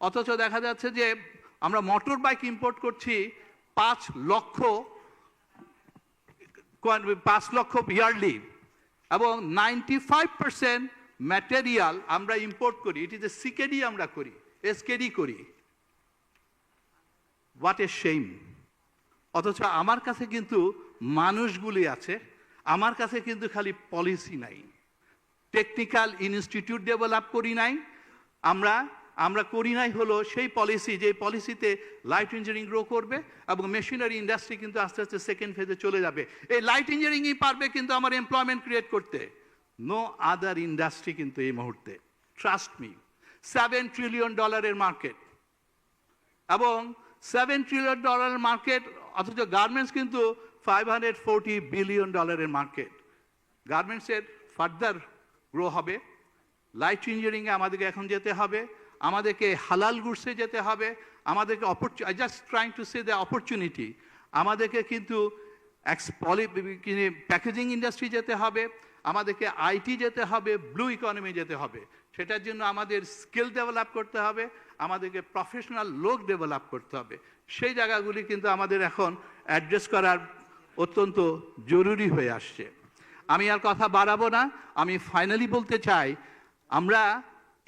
অথচ দেখা যাচ্ছে যে আমরা মোটর বাইক ইম্পোর্ট করছি 5 লক্ষ ইয়ারলি, এবং 95% ম্যাটেরিয়াল আমরা ইম্পোর্ট করি, ইট ইজ এ সিকেডি আমরা করি, এসকেডি করি। What a shame. অথচ আমার কাছে কিন্তু মানুষগুলি আছে, আমার কাছে কিন্তু খালি পলিসি নাই, টেকনিক্যাল ইনস্টিটিউট ডেভেলপ করি নাই, আমরা করি নাই হলো সেই পলিসি, যে পলিসিতে লাইট ইঞ্জিনিয়ারিং গ্রো করবে এবং মেশিনারি ইন্ডাস্ট্রি কিন্তু আস্তে আস্তে সেকেন্ড ফেজে চলে যাবে। এই লাইট ইঞ্জিনিয়ারিংই পারবে কিন্তু আমার এমপ্লয়মেন্ট ক্রিয়েট করতে, নো আদার ইন্ডাস্ট্রি কিন্তু এই মুহূর্তে। ট্রাস্ট মি, $7 ট্রিলিয়ন মার্কেট, এবং $7 ট্রিলিয়ন মার্কেট, অথচ গার্মেন্টস কিন্তু $540 বিলিয়ন মার্কেট। গার্মেন্টসের ফার্দার গ্রো হবে, লাইট ইঞ্জিনিয়ারিংয়ে আমাদেরকে এখন যেতে হবে, আমাদেরকে হালাল গুডসে যেতে হবে, আমাদেরকে just trying to say the opportunity, আমাদেরকে কিন্তু প্যাকেজিং ইন্ডাস্ট্রি যেতে হবে, আমাদেরকে আইটি যেতে হবে, ব্লু ইকোনমি যেতে হবে। সেটার জন্য আমাদের স্কিল ডেভেলপ করতে হবে, আমাদেরকে প্রফেশনাল লোক ডেভেলপ করতে হবে। সেই জায়গাগুলি কিন্তু আমাদের এখন অ্যাড্রেস করার অত্যন্ত জরুরি হয়ে আসছে। আমি আর কথা বাড়াবো না, আমি ফাইনালি বলতে চাই, আমরা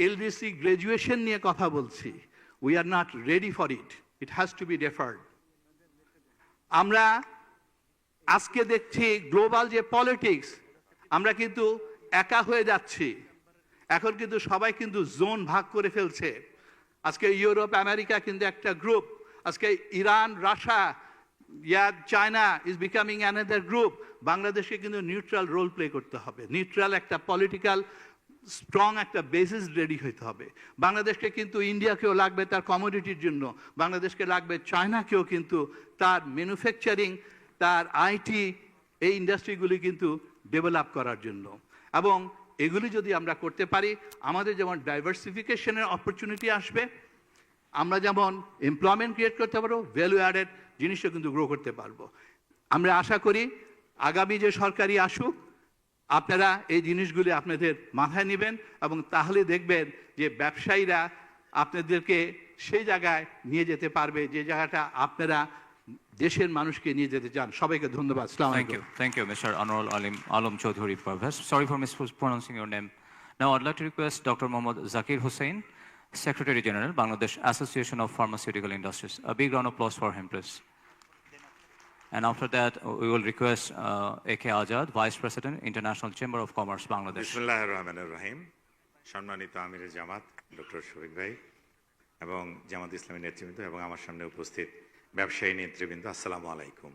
এলডিসি গ্র্যাজুয়েশন নিয়ে কথা বলছি, we are not ready for it, it has to be deferred. আমরা আজকে দেখছি গ্লোবাল যে পলিটিক্স, আমরা কিন্তু একা হয়ে যাচ্ছি, এখন কিন্তু সবাই কিন্তু জোন ভাগ করে ফেলছে। আজকে ইউরোপ আমেরিকা কিন্তু একটা গ্রুপ, আজকে Iran Russia China is becoming another group. বাংলাদেশকে কিন্তু নিউট্রাল রোল প্লে করতে হবে, নিউট্রাল একটা পলিটিক্যাল স্ট্রং একটা বেসিস রেডি হতে হবে। বাংলাদেশকে কিন্তু ইন্ডিয়াকেও লাগবে তার কমোডিটির জন্য, বাংলাদেশকে লাগবে চায়নাকেও কিন্তু তার ম্যানুফ্যাকচারিং, তার আইটি, এই ইন্ডাস্ট্রিগুলি কিন্তু ডেভেলপ করার জন্য। এবং এগুলি যদি আমরা করতে পারি, আমাদের যেমন ডাইভার্সিফিকেশনের অপরচুনিটি আসবে, আমরা যেমন এমপ্লয়মেন্ট ক্রিয়েট করতে পারবো, ভ্যালু অ্যাডেড জিনিসও কিন্তু গ্রো করতে পারবো। আমরা আশা করি আগামী যে সরকারি আসুক, আপনারা এই জিনিসগুলি আপনাদের মাথায় নেবেন, এবং তাহলে দেখবেন যে ব্যবসায়ীরা আপনাদেরকে সেই জায়গায় নিয়ে যেতে পারবে যে জায়গাটা আপনারা দেশের মানুষকে নিয়ে যেতে চান। সবাইকে ধন্যবাদ। আসসালামু আলাইকুম। Thank you, Mr. Anwarul Alam Chaudhuri Parvez. Sorry for mispronouncing your name. Now I'd like to request Dr. Mohammad Zakir Hussain, Secretary General, Bangladesh Association of Pharmaceutical Industries. A big round of applause for him, please. And after that, we will request A.K. Azad, Vice President, International Chamber of Commerce, Bangladesh. বিসমিল্লাহির রহমানির রহিম। সম্মানিত আমিরে জামাত doctor Shafiq ভাই এবং জামাত ইসলামী নেতৃবৃন্দ এবং আমার সামনে উপস্থিত ব্যবসায়ী নেতৃবৃন্দ, আসসালামু আলাইকুম।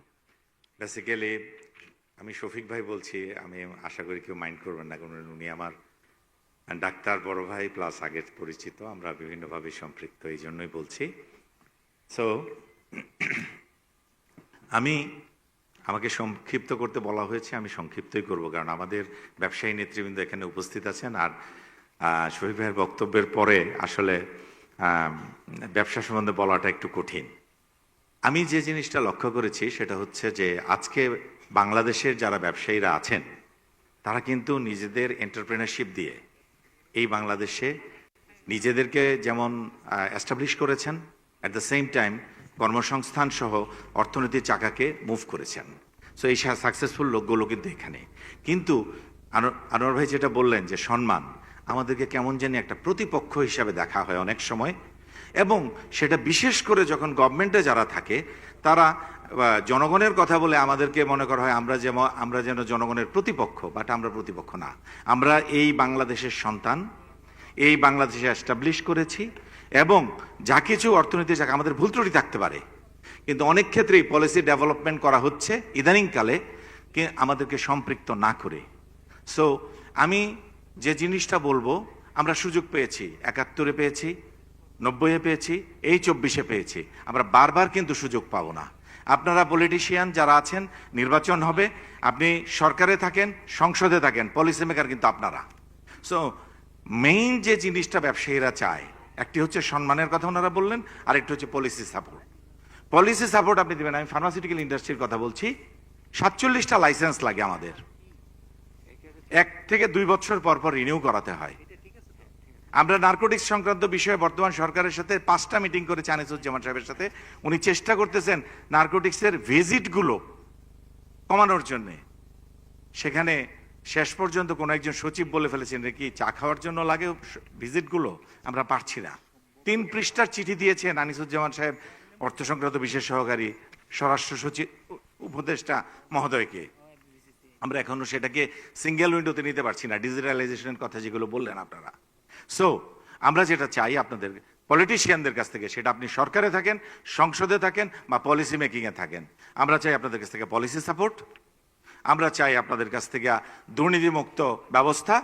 বেসিক্যালি আমি শফিক ভাই বলছি, আমি আশা করি কেউ মাইন্ড করবেন না, কারণ উনি আমার ডাক্তার বড় ভাই প্লাস আগের পরিচিত, আমরা বিভিন্নভাবে সম্পৃক্ত, এই জন্যই বলছি। সো আমাকে সংক্ষিপ্ত করতে বলা হয়েছে, আমি সংক্ষিপ্তই করব, কারণ আমাদের ব্যবসায়ী নেতৃবৃন্দ এখানে উপস্থিত আছেন। আর শফিক ভাইয়ের বক্তব্যের পরে আসলে ব্যবসা সম্বন্ধে বলাটা একটু কঠিন। আমি যে জিনিসটা লক্ষ্য করেছি সেটা হচ্ছে যে আজকে বাংলাদেশের যারা ব্যবসায়ীরা আছেন, তারা কিন্তু নিজেদের এন্টারপ্রেনারশিপ দিয়ে এই বাংলাদেশে নিজেদেরকে যেমন এস্টাবলিশ করেছেন, অ্যাট দ্য সেম টাইম কর্মসংস্থান সহ অর্থনীতির চাকাকে মুভ করেছেন। সো এই সাকসেসফুল লোকগুলো কিন্তু এখানে। কিন্তু আনোয়ার ভাই যেটা বললেন যে সম্মান, আমাদেরকে কেমন জানি একটা প্রতিপক্ষ হিসাবে দেখা হয় অনেক সময়, এবং সেটা বিশেষ করে যখন গভর্নমেন্টে যারা থাকে তারা জনগণের কথা বলে আমাদেরকে মনে করা হয় আমরা যেন জনগণের প্রতিপক্ষ, বাট আমরা প্রতিপক্ষ না। আমরা এই বাংলাদেশের সন্তান, এই বাংলাদেশে এস্টাবলিশ করেছি, এবং যা কিছু অর্থনীতি যাকে আমাদের ভুল ত্রুটি থাকতে পারে, কিন্তু অনেক ক্ষেত্রেই পলিসি ডেভেলপমেন্ট করা হচ্ছে ইদানিংকালে আমাদেরকে সম্পৃক্ত না করে। সো আমি যে জিনিসটা বলবো, আমরা সুযোগ পেয়েছি, 71-এ পেয়েছি, 90-এ পেয়েছি, এই 24-এ পেয়েছি, আমরা বারবার কিন্তু সুযোগ পাবো না। আপনারা পলিটিশিয়ান যারা আছেন, নির্বাচন হবে, আপনি সরকারে থাকেন, সংসদে থাকেন, পলিসি মেকার কিন্তু আপনারা। সো মেইন যে জিনিসটা ব্যবসায়ীরা চায়, একটি হচ্ছে সম্মানের কথা ওনারা বললেন, আর একটি হচ্ছে পলিসি সাপোর্ট। পলিসি সাপোর্ট আপনি দেবেন, আমি ফার্মাসিউটিক্যাল ইন্ডাস্ট্রির কথা বলছি, 47টা লাইসেন্স লাগে আমাদের, 1 থেকে 2 বছর পর পর রিনিউ করাতে হয়। আমরা নার্কোটিক্স সংক্রান্ত বিষয়ে বর্তমান সরকারের সাথে 5টা মিটিং করেছে আনিসুজ্জামান সাহেবের সাথে। উনি চেষ্টা করতেছেন নার্কোটিক্সের ভিজিটগুলো কমানোর জন্য। সেখানে শেষ পর্যন্ত কোনো একজন সচিব বলে ফেলেছেন কি চা খাওয়ার জন্য লাগে ভিজিটগুলো, আমরা পারছি না। 3 পৃষ্ঠার চিঠি দিয়েছেন আনিসুজ্জামান সাহেব অর্থ সংক্রান্ত বিশেষ সহকারী স্বরাষ্ট্র সচিব উপদেষ্টা মহোদয়কে। আমরা এখনো সেটাকে সিঙ্গেল উইন্ডোতে নিতে পারছি না, ডিজিটালাইজেশনের কথা যেগুলো বললেন আপনারা। সো আমরা যেটা চাই আপনাদের পলিটিশিয়ানদের কাছ থেকে, সেটা আপনি সরকারে থাকেন, সংসদে থাকেন বা পলিসি মেকিংয়ে থাকেন, আমরা চাই আপনাদের কাছ থেকে পলিসি সাপোর্ট, আমরা চাই আপনাদের কাছ থেকে দুর্নীতিমুক্ত ব্যবস্থা,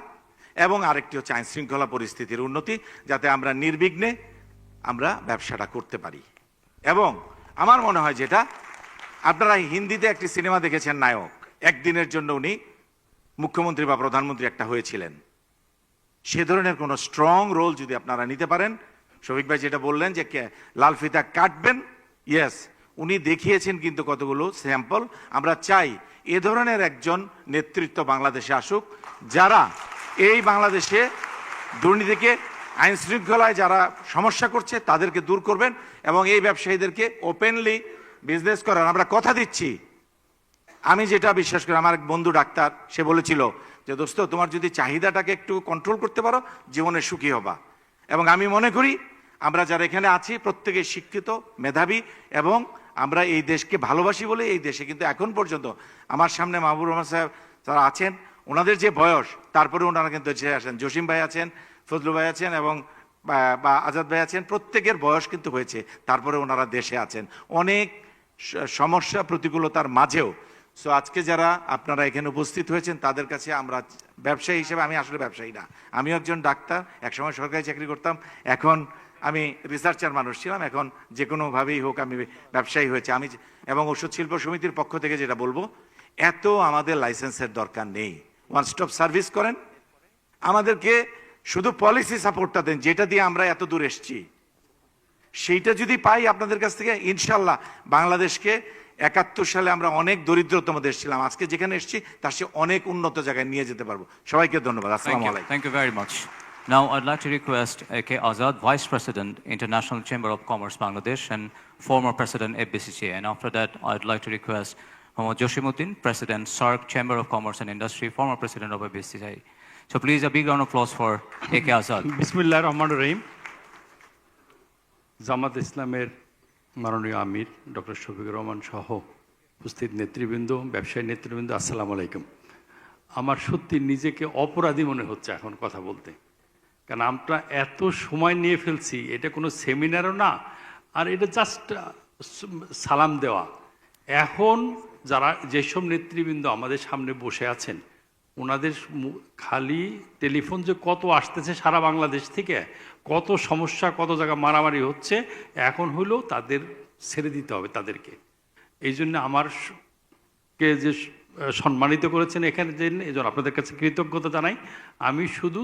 এবং আরেকটি হচ্ছে আইন শৃঙ্খলা পরিস্থিতির উন্নতি, যাতে আমরা নির্বিঘ্নে আমরা ব্যবসাটা করতে পারি। এবং আমার মনে হয় যেটা আপনারা হিন্দিতে একটি সিনেমা দেখেছেন, নায়ক একদিনের জন্য উনি মুখ্যমন্ত্রী বা প্রধানমন্ত্রী একটা হয়েছিলেন, সে ধরনের কোনো স্ট্রং রোল যদি আপনারা নিতে পারেন। শফিক ভাই যেটা বললেন যে লাল ফিতা কাটবেন, ইয়েস, উনি দেখিয়েছেন কিন্তু কতগুলো স্যাম্পল। আমরা চাই এ ধরনের একজন নেতৃত্ব বাংলাদেশে আসুক, যারা এই বাংলাদেশে দুর্নীতিকে, আইন শৃঙ্খলায় যারা সমস্যা করছে তাদেরকে দূর করবেন এবং এই ব্যবসায়ীদেরকে ওপেনলি বিজনেস করার আমরা কথা দিচ্ছি। আমি যেটা বিশ্বাস করি, আমার এক বন্ধু ডাক্তার, সে বলেছিল যে দোস্ত, তোমার যদি চাহিদাটাকে একটু কন্ট্রোল করতে পারো, জীবনে সুখী হবা। এবং আমি মনে করি আমরা যারা এখানে আছি প্রত্যেকে শিক্ষিত, মেধাবী, এবং আমরা এই দেশকে ভালোবাসি বলে এই দেশে কিন্তু এখন পর্যন্ত, আমার সামনে মাহবুব রহমান সাহেব যারা আছেন, ওনাদের যে বয়স, তারপরে ওনারা কিন্তু দেশে আসেন, জসিম ভাই আছেন, ফজলু ভাই আছেন, এবং বা আজাদ ভাই আছেন, প্রত্যেকের বয়স কিন্তু হয়েছে, তারপরে ওনারা দেশে আছেন অনেক সমস্যা প্রতিকূলতার মাঝেও। সো আজকে যারা আপনারা এখানে উপস্থিত হয়েছেন তাদের কাছে আমরা ব্যবসায়ী হিসেবে, আমি আসলে ব্যবসায়ী না, আমিও একজন ডাক্তার, একসময় সরকারি চাকরি করতাম, এখন আমি রিসার্চার মানুষ ছিলাম, এখন যে কোনোভাবেই হোক আমি ব্যবসায়ী হয়েছে। আমি এবং ওষুধ শিল্প সমিতির পক্ষ থেকে যেটা বলবো, এত আমাদের লাইসেন্সের দরকার নেই, ওয়ান স্টপ সার্ভিস করেন, আমাদেরকে শুধু পলিসি সাপোর্টটা দেন, যেটা দিয়ে আমরা এত দূর এসেছি, সেইটা যদি পাই আপনাদের কাছ থেকে, ইনশাল্লাহ বাংলাদেশকে 71 সালে আমরা অনেক দরিদ্রতম দেশ ছিলাম, আজকে যেখানে এসেছি তার চেয়ে অনেক উন্নত জায়গায় নিয়ে যেতে পারবো। সবাইকে ধন্যবাদ। আসসালামু আলাইকুম। Thank you very much. Now I'd like to request A.K. Azad, Vice President, International Chamber of Commerce, Bangladesh, and former President FBCCI. And after that, I'd like to request Mohammad Joshimuddin, President, SARC Chamber of Commerce and Industry, former President of FBCCI. So please, a big round of applause for A.K. Azad. বিসমিল্লাহির রহমানির রহিম। জামাত ইসলামের মাননীয় আমির doctor Shafiqur Rahman সহ উপস্থিত নেতৃবৃন্দ, ব্যবসায়ী নেতৃবৃন্দ, আসসালামু আলাইকুম। আমার সত্যি নিজেকে অপরাধী মনে হচ্ছে এখন কথা বলতে, কারণ আমরা এত সময় নিয়ে ফেলছি, এটা কোনো সেমিনারও না, আর এটা জাস্ট সালাম দেওয়া। এখন যারা যেসব নেতৃবৃন্দ আমাদের সামনে বসে আছেন, ওনাদের খালি টেলিফোন যে কত আসতেছে সারা বাংলাদেশ থেকে, কত সমস্যা, কত জায়গা মারামারি হচ্ছে, এখন হলো তাদের ছেড়ে দিতে হবে তাদেরকে। এই জন্য আমার কে যে সম্মানিত করেছেন এখানে, যে এই জন্য আপনাদের কাছে কৃতজ্ঞতা জানাই। আমি শুধু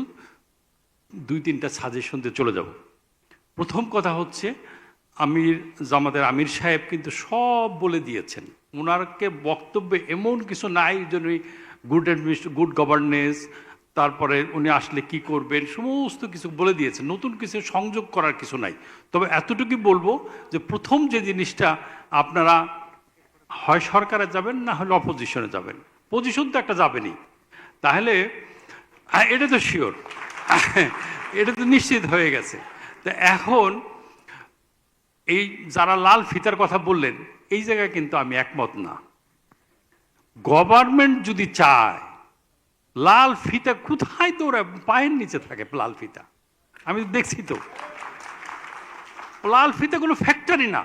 2-3টা সাজেশন দিয়ে চলে যাব। প্রথম কথা হচ্ছে, জামাতের আমির সাহেব কিন্তু সব বলে দিয়েছেন, ওনারকে বক্তব্যে এমন কিছু নাই জন্য গুড গভর্নেন্স, তারপরে উনি আসলে কি করবেন, সমস্ত কিছু বলে দিয়েছেন, নতুন কিছু সংযোগ করার কিছু নাই। তবে এতটুকুই বলবো যে প্রথম যে জিনিসটা, আপনারা হয় সরকারে যাবেন, না হলে অপোজিশনে যাবেন, পজিশন তো একটা যাবেনই, তাহলে এটা তো শিওর, এটা তো নিশ্চিত হয়ে গেছে। তো এখন এই যারা লাল ফিতার কথা বললেন, এই জায়গায় কিন্তু আমি একমত না। গভর্নমেন্ট যদি চায়, লাল ফিতা কোথায় তো ওরা পায়ের নিচে থাকে, লাল ফিতা আমি দেখছি তো, লাল ফিতা কোনো ফ্যাক্টরি না,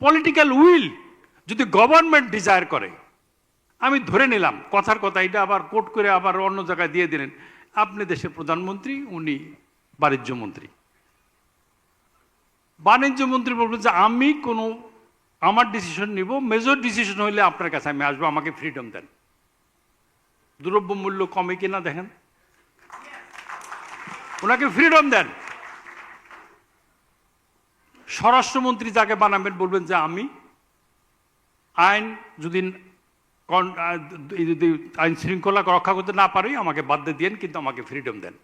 পলিটিক্যাল উইল যদি গভর্নমেন্ট ডিজায়ার করে, আমি ধরে নিলাম কথার কথা, এটা আবার কোট করে আবার অন্য জায়গায় দিয়ে দিলেন, আপনি দেশের প্রধানমন্ত্রী, উনি বাণিজ্য মন্ত্রী, বাণিজ্য মন্ত্রী বলবেন যে আমি কোনো আমার ডিসিশন নিব, মেজর ডিসিশন হইলে আপনার কাছে আমি আসবো, আমাকে ফ্রিডম দেন। দ্রব্য মূল্য কমে কিনা দেখেন, ওনাকে ফ্রিডম দেন। স্বরাষ্ট্রমন্ত্রী যাকে বানাবেন বলবেন যে আমি আইন যদি আইন শৃঙ্খলা রক্ষা করতে না পারি আমাকে বাদ দিয়ে দিন, কিন্তু আমাকে ফ্রিডম দেন।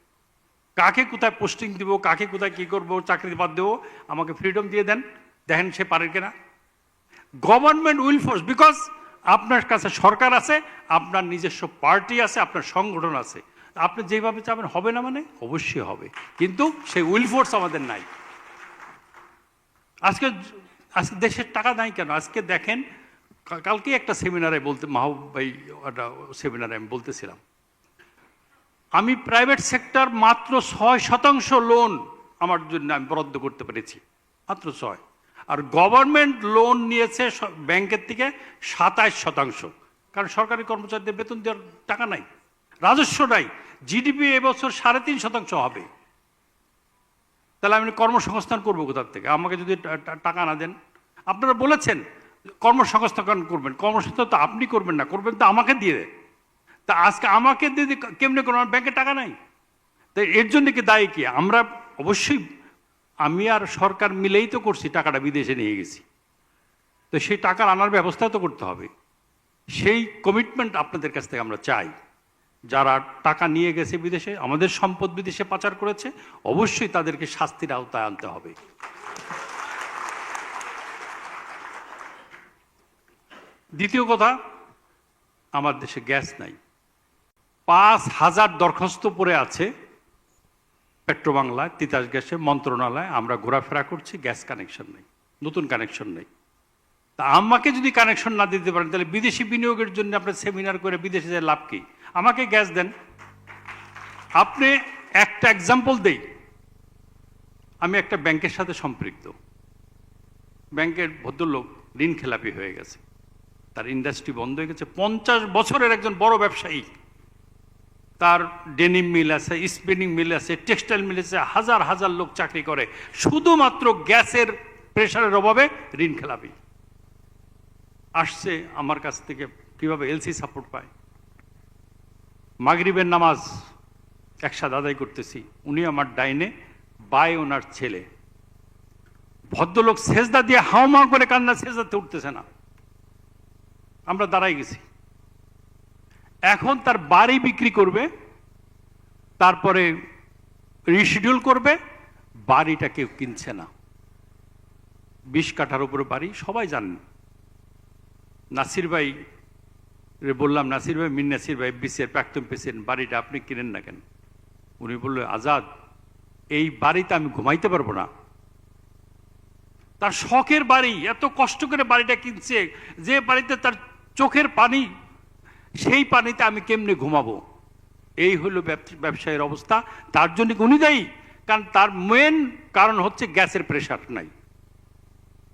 কাকে কোথায় পোস্টিং দিব, কাকে কোথায় কি করব, চাকরি বাদ দেবো, আমাকে ফ্রিডম দিয়ে দেন, দেখেন সে পারে কিনা। গভর্নমেন্ট উইল ফোর্স, বিকজ আপনার কাছে সরকার আছে, আপনার নিজস্ব পার্টি আছে, আপনার সংগঠন আছে, আপনি যেভাবে চাবেন হবে না মানে অবশ্যই হবে, কিন্তু সেই উইল ফোর্স আমাদের নাই। আজকে আজকে দেশের টাকা নাই কেন? আজকে দেখেন, কালকে একটা সেমিনারে মাহবুব ভাই একটা সেমিনারে আমি বলতেছিলাম, আমি প্রাইভেট সেক্টর মাত্র 6% লোন আমার জন্য আমি বরাদ্দ করতে পেরেছি, মাত্র 6। আর গভর্নমেন্ট লোন নিয়েছে ব্যাংকের থেকে 27%, কারণ সরকারি কর্মচারীদের বেতন দেওয়ার টাকা নাই, রাজস্ব নাই। জিডিপি এবছর 3.5% হবে। তাহলে আমি কর্মসংস্থান করবো কোথার থেকে? আমাকে যদি টাকা না দেন, আপনারা বলেছেন কর্মসংস্থান করবেন, কর্মসংস্থান তো আপনি করবেন না, করবেন তো আমাকে দিয়ে দেন। তা আজকে আমাকে দিয়ে কেমনে করবো? আমার ব্যাংকে টাকা নাই। তাই এর জন্য কি দায়ী কি? আমরা অবশ্যই, আমি আর সরকার মিলেই তো করছি, টাকাটা বিদেশে নিয়ে গেছি, তো সেই টাকার আনার ব্যবস্থা তো করতে হবে। সেই কমিটমেন্ট আপনাদের কাছ থেকে আমরা চাই। যারা টাকা নিয়ে গেছে বিদেশে, আমাদের সম্পদ বিদেশে পাচার করেছে, অবশ্যই তাদেরকে শাস্তির আওতায় আনতে হবে। দ্বিতীয় কথা, আমার দেশে গ্যাস নাই। 5,000 দরখাস্ত পড়ে আছে পেট্রোবাংলায়, তিতাস গ্যাসের মন্ত্রণালয়, আমরা ঘোরাফেরা করছি, গ্যাস কানেকশন নেই, নতুন কানেকশন নেই। তা আমাকে যদি কানেকশন না দিতে পারেন, তাহলে বিদেশি বিনিয়োগের জন্য আপনার সেমিনার করে বিদেশে যায় লাভ কি? আমাকে গ্যাস দেন। আপনি একটা এক্সাম্পল দেই, আমি একটা ব্যাংকের সাথে সম্পৃক্ত, ব্যাংকের ভদ্রলোক ঋণ খেলাপি হয়ে গেছে, তার ইন্ডাস্ট্রি বন্ধ হয়ে গেছে। 50 বছরের একজন বড় ব্যবসায়ী, তার ডেনিম মিল আছে, স্পিনিং মিল আছে, টেক্সটাইল মিল আছে, হাজার হাজার লোক চাকরি করে, শুধুমাত্র গ্যাসের প্রেশারের অভাবে ঋণ খেলাপি। আসছে আমার কাছ থেকে, কিভাবে এলসি সাপোর্ট পায়। মাগরিবের নামাজ একসাথে আদায় করতেছি, উনি আমার ডাইনে, বাই ওনার ছেলে। ভদ্রলোক সেজদা দিয়ে হাওমা করে কান্না, সেজদাতে উঠতেছে না, আমরা দাঁড়াই গেছি। এখন তার বাড়ি বিক্রি করবে, তারপরে রিশিডিউল করবে, বাড়িটা কেউ কিনছে না। 20 কাঠার উপরে বাড়ি, সবাই জানেন। নাসির ভাই বললাম, নাসির ভাই, মিন নাসির ভাই, বিসিআর প্রাক্তন প্রেসিডেন্ট, বাড়িটা আপনি কিনেন না কেন? উনি বলল, আজাদ, এই বাড়িতে আমি ঘুমাইতে পারবো না। তার শখের বাড়ি, এত কষ্ট করে বাড়িটা কিনছে, যে বাড়িতে তার চোখের পানি, সেই পানিতে আমি কেমনে ঘুমাবো? এই হলো ব্যবসায়ের অবস্থা। তার জন্য উনি দায়ী, কারণ তার মেন কারণ হচ্ছে গ্যাসের প্রেশার নাই।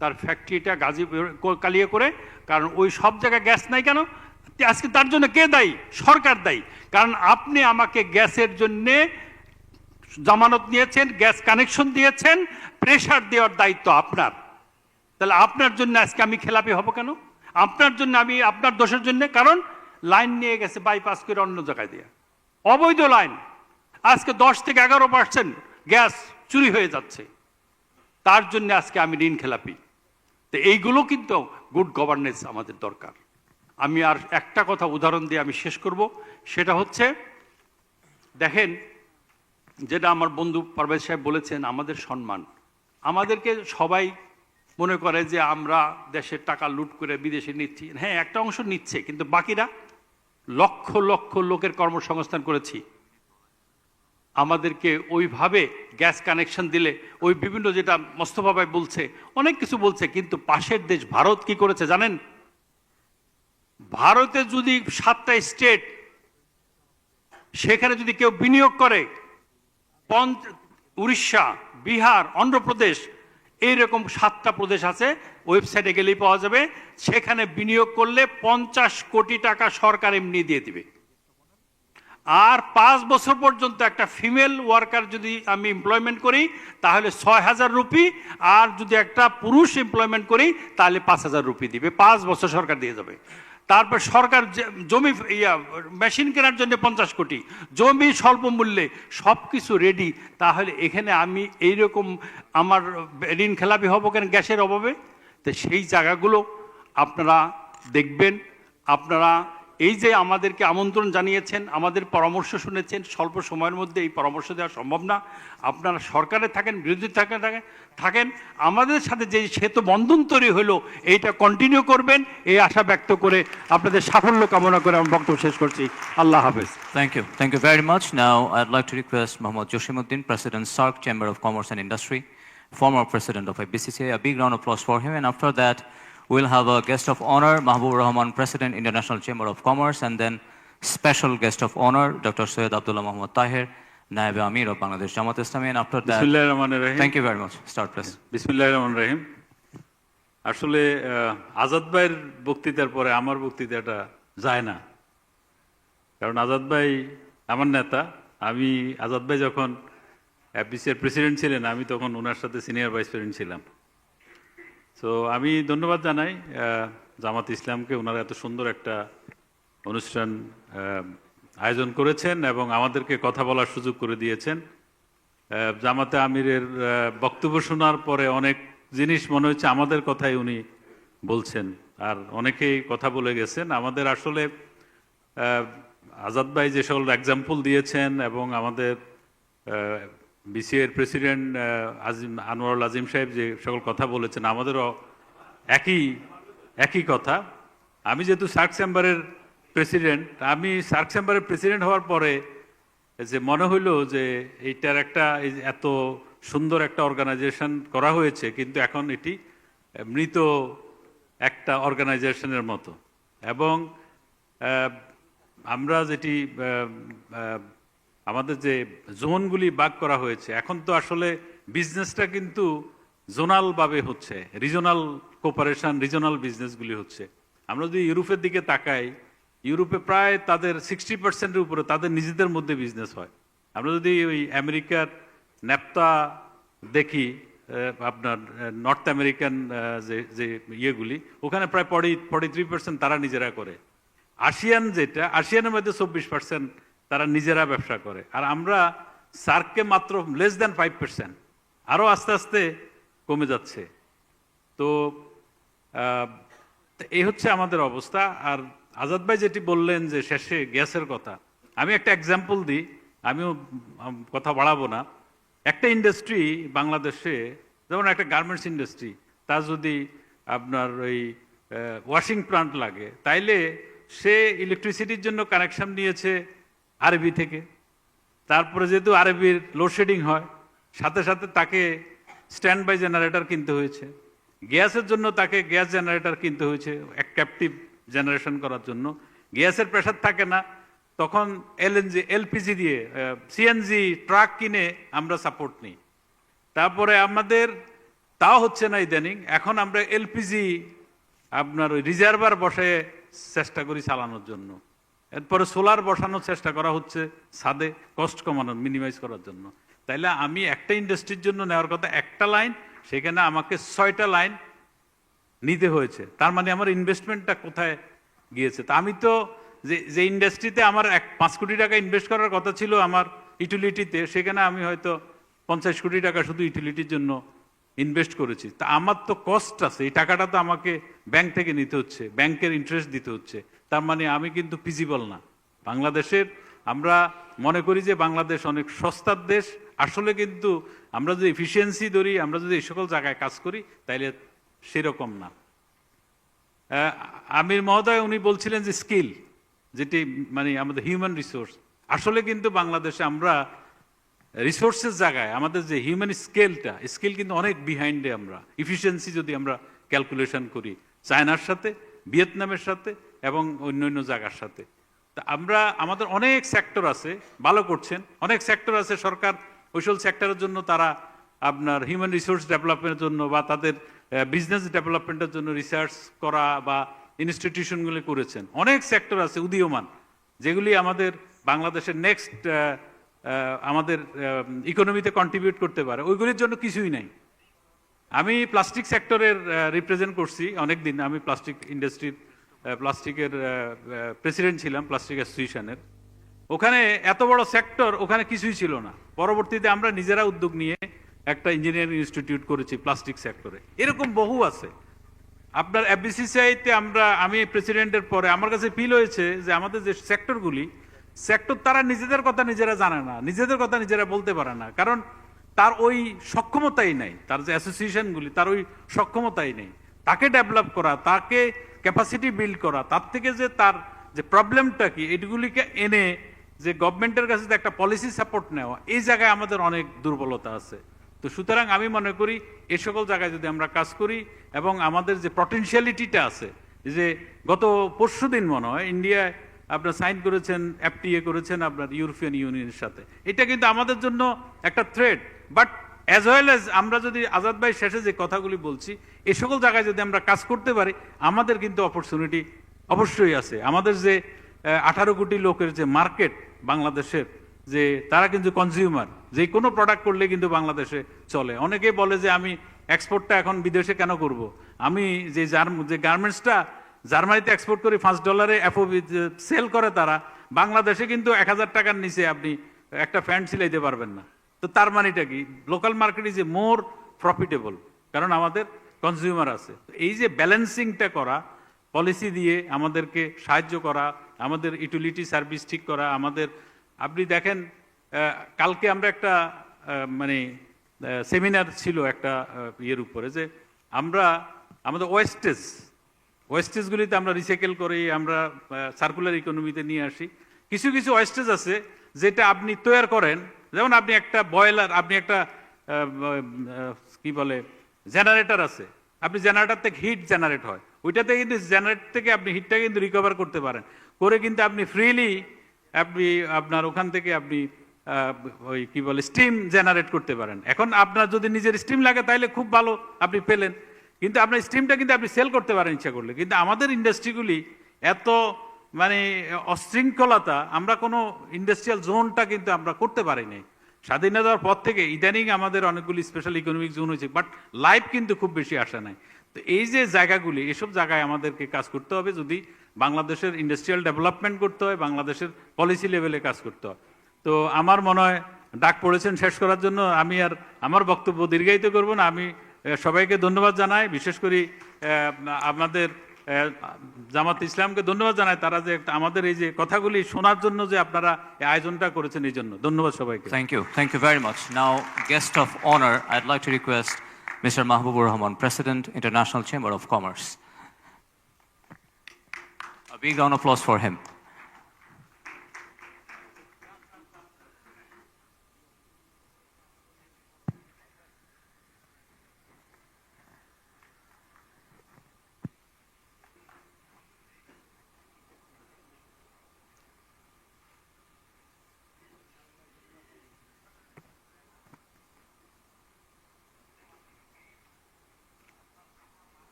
তার ফ্যাক্টরিটা কালিয়ে করে, কারণ ওই সব জায়গায় গ্যাস নাই কেন? আজকে তার জন্য কে দায়ী? সরকার দায়ী। কারণ আপনি আমাকে গ্যাসের জন্যে জামানত নিয়েছেন, গ্যাস কানেকশন দিয়েছেন, প্রেশার দেওয়ার দায়িত্ব আপনার। তাহলে আপনার জন্য আজকে আমি খেলাপি হব কেন? আপনার জন্য আমি, আপনার দোষের জন্য, কারণ লাইন নিয়ে গেছে বাইপাস করে অন্য জায়গায় দিয়ে, অবৈধ লাইন। আজকে 10 থেকে 11% গ্যাস চুরি হয়ে যাচ্ছে, তার জন্য আজকে আমি ঋণ খেলাপি। তো এইগুলো কিন্তু গুড গভর্নেন্স আমাদের দরকার। আমি আর একটা কথা উদাহরণ দিয়ে আমি শেষ করব, সেটা হচ্ছে, দেখেন, যেটা আমার বন্ধু পারভেজ সাহেব বলেছেন, আমাদের সম্মান। আমাদেরকে সবাই মনে করে যে আমরা দেশের টাকা লুট করে বিদেশে নিচ্ছি। হ্যাঁ, একটা অংশ নিচ্ছে, কিন্তু বাকিরা, লক্ষ লক্ষ লোকের কর্মসংস্থান করেছি। আমাদেরকে ওইভাবে গ্যাস কানেকশন দিলে, ওই বিভিন্ন, যেটা মোস্তফা ভাই বলছে, অনেক কিছু বলছে, কিন্তু পাশের দেশ ভারত কি করেছে জানেন? ভারতে যদি 7টা স্টেট, সেখানে যদি কেউ বিনিয়োগ করে, উড়িষ্যা, বিহার, অন্ধ্রপ্রদেশ, এইরকম 7টা প্রদেশ আছে, ওয়েবসাইটে গেলেই পাওয়া যাবে। সেখানে বিনিয়োগ করলে 50 কোটি টাকা সরকার এমনি দিয়ে দিবে। আর 5 বছর পর্যন্ত একটা ফিমেল ওয়ার্কার যদি আমি এমপ্লয়মেন্ট করি, তাহলে 6,000 রুপি, আর যদি একটা পুরুষ এমপ্লয়মেন্ট করি, তাহলে 5,000 রুপি দিবে। 5 বছর সরকার দিয়ে যাবে। তারপর সরকার জমি, মেশিন কেনার জন্য 50 কোটি, জমি স্বল্প মূল্যে, সব কিছু রেডি। তাহলে এখানে আমি এইরকম আমার ঋণ খেলাপি হব কেন গ্যাসের অভাবে? তো সেই জায়গাগুলো আপনারা দেখবেন, আপনারা এই যে আমাদেরকে আমন্ত্রণ জানিয়েছেন, আমাদের পরামর্শ শুনেছেন, স্বল্প সময়ের মধ্যে এই পরামর্শ দেওয়া সম্ভব না। আপনারা সরকারে থাকেন, বিরোধী থাকেন, আমাদের সাথে যে সেতু বন্ধন তৈরি হলো এইটা কন্টিনিউ করবেন, এই আশা ব্যক্ত করে আপনাদের সাফল্য কামনা করে আমার বক্তব্য শেষ করছি। আল্লাহ হাফেজ। Thank you very much. Now I'd like to request Mohammad Joshimuddin, President SARC Chamber of Commerce and Industry, former President of BCCI. A big round of applause for him. And after that, we'll have a guest of honor, Mahbub Rahman, President, International Chamber of Commerce, and then special guest of honor, Dr. Syed Abdullah Muhammad Tahir, Naib Amir of Bangladesh Jamaat Islami. And after that, বিসমিল্লাহির রহমানির রহিম। thank you very much. Start, please. বিসমিল্লাহির রহমানির রহিম। আসলে আজাদ ভাইয়ের বক্তৃতার পরে আমার বক্তৃতাটা যায় না, কারণ আজাদ ভাই আমার নেতা। আমি আজাদ ভাই যখন এফবিসির প্রেসিডেন্ট ছিলেন, আমি তখন ওনার সাথে সিনিয়র ভাইস প্রেসিডেন্ট ছিলাম। তো আমি ধন্যবাদ জানাই জামাত ইসলামকে, ওনারা এত সুন্দর একটা অনুষ্ঠান আয়োজন করেছেন এবং আমাদেরকে কথা বলার সুযোগ করে দিয়েছেন। জামাতে আমিরের বক্তব্য শোনার পরে অনেক জিনিস মনে হচ্ছে আমাদের কথাই উনি বলছেন, আর অনেকেই কথা বলে গেছেন। আমাদের আসলে আজাদ ভাই যে সকল এক্সাম্পল দিয়েছেন এবং আমাদের বিসিএর প্রেসিডেন্ট আনোয়ারুল আজিম সাহেব যে সকল কথা বলেছেন, আমাদেরও একই কথা। আমি যেহেতু সার্ক চেম্বারের প্রেসিডেন্ট, আমি সার্ক চেম্বারের প্রেসিডেন্ট হওয়ার পরে যে মনে হইলো যে এইটার একটা এত সুন্দর একটা অর্গানাইজেশন করা হয়েছে, কিন্তু এখন এটি মৃত একটা অর্গানাইজেশনের মতো। এবং আমরা যেটি আমাদের যে জোনগুলি ভাগ করা হয়েছে, এখন তো আসলে বিজনেসটা কিন্তু জোনালভাবে হচ্ছে, রিজনাল কোপারেশন, রিজনাল বিজনেসগুলি হচ্ছে। আমরা যদি ইউরোপের দিকে তাকাই, ইউরোপে প্রায় তাদের 60%-এর উপরে তাদের নিজেদের মধ্যে বিজনেস হয়। আমরা যদি ওই আমেরিকার ন্যাপটা দেখি, আপনার নর্থ আমেরিকান যে ইয়েগুলি, ওখানে প্রায় 43% তারা নিজেরা করে। আসিয়ানের মধ্যে 24% তারা নিজেরা ব্যবসা করে। আর আমরা সার্ককে মাত্র লেস দ্যান 5%, আরও আস্তে আস্তে কমে যাচ্ছে। তো এই হচ্ছে আমাদের অবস্থা। আর আজাদ ভাই যেটি বললেন যে শেষে গ্যাসের কথা, আমি একটা এক্সাম্পল দিই, আমিও কথা বাড়াবো না। একটা ইন্ডাস্ট্রি বাংলাদেশে, যেমন একটা গার্মেন্টস ইন্ডাস্ট্রি, তার যদি আপনার ওই ওয়াশিং প্লান্ট লাগে, তাইলে সে ইলেকট্রিসিটির জন্য কানেকশন নিয়েছে আরবি থেকে। তারপরে যেহেতু আরবির লোডশেডিং হয়, সাথে সাথে তাকে স্ট্যান্ড বাই জেনারেটর কিনতে হয়েছে। গ্যাসের জন্য তাকে গ্যাস জেনারেটর কিনতে হয়েছে, এক ক্যাপটিভ জেনারেশন করার জন্য। গ্যাসের প্রেশার থাকে না, তখন এলএনজি, এলপিজি দিয়ে সিএনজি ট্রাক কিনে আমরা সাপোর্ট নিই। তারপরে আমাদের তাও হচ্ছে না ইদানিং, এখন আমরা এলপিজি আপনার ওই রিজার্ভার বসে চেষ্টা করি চালানোর জন্য। এরপরে সোলার বসানোর চেষ্টা করা হচ্ছে ছাদে, কস্ট কমানোর, মিনিমাইজ করার জন্য। তাইলে আমি একটা ইন্ডাস্ট্রির জন্য নেওয়ার কথা একটা লাইন, সেখানে আমাকে 6টা লাইন নিতে হয়েছে। তার মানে আমার ইনভেস্টমেন্টটা কোথায় গিয়েছে? তা আমি তো যে ইন্ডাস্ট্রিতে আমার 5 কোটি টাকা ইনভেস্ট করার কথা ছিল আমার ইউটিলিটিতে, সেখানে আমি হয়তো 50 কোটি টাকা শুধু ইউটিলিটির জন্য ইনভেস্ট করেছি। তা আমার তো কস্ট আছে, এই টাকাটা তো আমাকে ব্যাংক থেকে নিতে হচ্ছে, ব্যাংকের ইন্টারেস্ট দিতে হচ্ছে। তার মানে আমি কিন্তু ফিজিবল না। বাংলাদেশের আমরা মনে করি যে বাংলাদেশ অনেক সস্তার দেশ, আসলে কিন্তু আমরা যদি এফিসিয়েন্সি ধরি, আমরা যদি এই সকল জায়গায় কাজ করি, তাইলে সেরকম না। আমির মহোদয় উনি বলছিলেন যে স্কিল, যেটি মানে আমাদের হিউম্যান রিসোর্স, আসলে কিন্তু বাংলাদেশে আমরা রিসোর্সের জায়গায় আমাদের যে হিউম্যান স্কিল কিন্তু অনেক বিহাইন্ডে। আমরা এফিসিয়েন্সি যদি আমরা ক্যালকুলেশন করি চায়নার সাথে, ভিয়েতনামের সাথে এবং অন্যান্য জায়গার সাথে, তা আমরা আমাদের অনেক সেক্টর আছে, ভালো করছেন, অনেক সেক্টর আছে সরকার ওইসব সেক্টরের জন্য তারা আপনার হিউম্যান রিসোর্স ডেভেলপমেন্টের জন্য বা তাদের বিজনেস ডেভেলপমেন্টের জন্য রিসার্চ করা বা ইনস্টিটিউশনগুলি করেছেন। অনেক সেক্টর আছে উদীয়মান, যেগুলি আমাদের বাংলাদেশের নেক্সট আমাদের ইকোনমিতে কন্ট্রিবিউট করতে পারে, ওইগুলির জন্য কিছুই নাই। আমি প্লাস্টিক সেক্টরের রিপ্রেজেন্ট করছি অনেক দিন, আমি প্লাস্টিক ইন্ডাস্ট্রির প্লাস্টিকের প্রেসিডেন্ট ছিলাম, প্লাস্টিক অ্যাসোসিয়েশনের। ওখানে এত বড় সেক্টর, ওখানে কিছুই ছিল না। পরবর্তীতে আমরা নিজেরা উদ্যোগ নিয়ে একটা ইঞ্জিনিয়ারিং ইনস্টিটিউট করেছি প্লাস্টিক সেক্টরে। এরকম বহু আছে। আপনার এফবিসিসিআইতে আমি প্রেসিডেন্টের পরে আমার কাছে ফিল হয়েছে যে আমাদের যে সেক্টর তারা নিজেদের কথা নিজেরা জানে না, নিজেদের কথা নিজেরা বলতে পারে না, কারণ তার ওই সক্ষমতাই নাই, তার যে অ্যাসোসিয়েশনগুলি তার ওই সক্ষমতাই নেই তাকে ডেভেলপ করা, তাকে ক্যাপাসিটি বিল্ড করা, তার থেকে যে তার যে প্রবলেমটা কি এগুলিকে এনে যে গভর্নমেন্টের কাছে যে একটা পলিসি সাপোর্ট নেওয়া, এই জায়গায় আমাদের অনেক দুর্বলতা আছে। তো সুতরাং আমি মনে করি এই সকল জায়গায় যদি আমরা কাজ করি এবং আমাদের যে পটেনশিয়ালিটিটা আছে, যে গত পরশুদিন মনে হয় ইন্ডিয়ায় আপনার সাইন করেছেন, এফটিএ করেছেন আপনার ইউরোপিয়ান ইউনিয়নের সাথে, এটা কিন্তু আমাদের জন্য একটা threat. But as well as আমরা যদি আজাদ ভাই শেষে যে কথাগুলি বলছি এই সকল জায়গায় যদি আমরা কাজ করতে পারি আমাদের কিন্তু অপরচুনিটি অবশ্যই আছে। আমাদের যে 18 কোটি লোকের যে মার্কেট বাংলাদেশের, যে তারা কিন্তু কনজিউমার, যে কোনো প্রোডাক্ট করলে কিন্তু বাংলাদেশে চলে। অনেকেই বলে যে আমি এক্সপোর্টটা এখন বিদেশে কেন করব, আমি যে গার্মেন্টসটা জার্মানিতে এক্সপোর্ট করি $5 এফওবি সেল করে তারা, বাংলাদেশে কিন্তু 1000 টাকার নিচে আপনি একটা প্যান্ট সিলাইতে পারবেন না। তো তার মানেটা কি, local market is a more profitable, কারণ আমাদের কনজিউমার আছে। এই যে ব্যালেন্সিংটা করা, পলিসি দিয়ে আমাদেরকে সাহায্য করা, আমাদের ইউটিলিটি সার্ভিস ঠিক করা, আমাদের আপনি দেখেন কালকে আমরা একটা মানে সেমিনার ছিল একটা ইয়ের উপরে, যে আমরা আমাদের ওয়েস্টেজগুলিতে আমরা রিসাইকেল করি, আমরা সার্কুলার ইকোনমিতে নিয়ে আসি। কিছু কিছু ওয়েস্টেজ আছে যেটা আপনি তৈরি করেন, যেমন আপনি একটা বয়লার, আপনি একটা কি বলে জেনারেটর আছে, আপনি জেনারেটর থেকে হিট জেনারেট হয়, ওইটাতে কিন্তু জেনারেটর থেকে আপনি হিটটা কিন্তু রিকভার করতে পারেন, করে কিন্তু আপনি ফ্রিলি আপনি আপনার ওখান থেকে আপনি ওই কি বলে স্টিম জেনারেট করতে পারেন। এখন আপনার যদি নিজের স্টিম লাগে তাহলে খুব ভালো, আপনি পেলেন, কিন্তু আপনার স্টিমটা কিন্তু আপনি সেল করতে পারেন ইচ্ছা করলে। কিন্তু আমাদের ইন্ডাস্ট্রিগুলি এত মানে অশৃঙ্খলতা, আমরা কোনো ইন্ডাস্ট্রিয়াল জোনটা কিন্তু আমরা করতে পারি নাই। স্বাধীনতার পর থেকে ইদানিং আমাদের অনেকগুলি স্পেশাল ইকোনমিক জোন হয়েছে, বাট লাইফ কিন্তু খুব বেশি আসে নাই। তো এই যে জায়গাগুলি, এসব জায়গায় আমাদেরকে কাজ করতে হবে যদি বাংলাদেশের ইন্ডাস্ট্রিয়াল ডেভেলপমেন্ট করতে হয়, বাংলাদেশের পলিসি লেভেলে কাজ করতে হয়। তো আমার মনে হয় ডাক পড়েছেন শেষ করার জন্য, আমি আর আমার বক্তব্য দীর্ঘায়িত করব না। আমি সবাইকে ধন্যবাদ জানাই, বিশেষ করে আমাদের জামাত ইসলামকে ধন্যবাদ জানাই, তারা যে আমাদের এই যে কথাগুলি শোনার জন্য যে আপনারা এই আয়োজনটা করেছেন, এই জন্য ধন্যবাদ সবাইকে। Thank you very much. Now, guest of honor, I'd like to request Mr. Mahbubur Rahman, President, International Chamber of Commerce. A big round of applause for him.